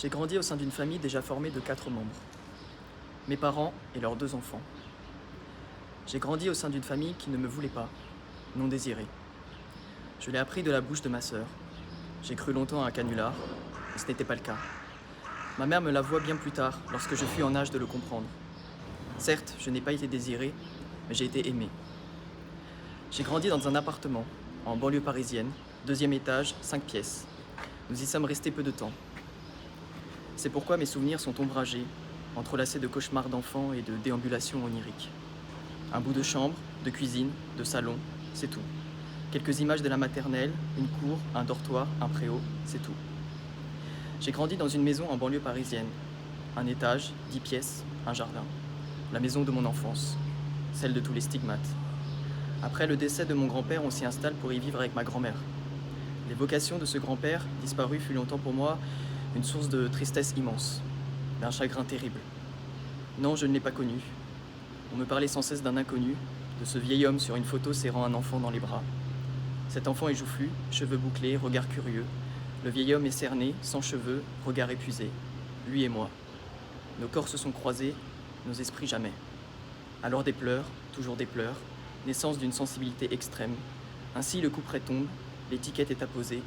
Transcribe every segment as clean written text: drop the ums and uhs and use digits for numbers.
J'ai grandi au sein d'une famille déjà formée de 4 membres. Mes parents et leurs 2 enfants. J'ai grandi au sein d'une famille qui ne me voulait pas, non désirée. Je l'ai appris de la bouche de ma sœur. J'ai cru longtemps à un canular, mais ce n'était pas le cas. Ma mère me l'avoua bien plus tard, lorsque je fus en âge de le comprendre. Certes, je n'ai pas été désiré, mais j'ai été aimé. J'ai grandi dans un appartement, en banlieue parisienne, 2e étage, 5 pièces. Nous y sommes restés peu de temps. C'est pourquoi mes souvenirs sont ombragés, entrelacés de cauchemars d'enfants et de déambulations oniriques. Un bout de chambre, de cuisine, de salon, c'est tout. Quelques images de la maternelle, une cour, un dortoir, un préau, c'est tout. J'ai grandi dans une maison en banlieue parisienne. Un étage, 10 pièces, un jardin. La maison de mon enfance, celle de tous les stigmates. Après le décès de mon grand-père, on s'y installe pour y vivre avec ma grand-mère. L'évocation de ce grand-père, disparu fut longtemps pour moi, une source de tristesse immense, d'un chagrin terrible. Non, je ne l'ai pas connu. On me parlait sans cesse d'un inconnu, de ce vieil homme sur une photo serrant un enfant dans les bras. Cet enfant est joufflu, cheveux bouclés, regard curieux. Le vieil homme est cerné, sans cheveux, regard épuisé. Lui et moi. Nos corps se sont croisés, nos esprits jamais. Alors des pleurs, toujours des pleurs, naissance d'une sensibilité extrême. Ainsi le couperet tombe, l'étiquette est apposée.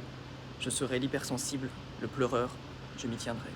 Je serai l'hypersensible, le pleureur, je m'y tiendrai.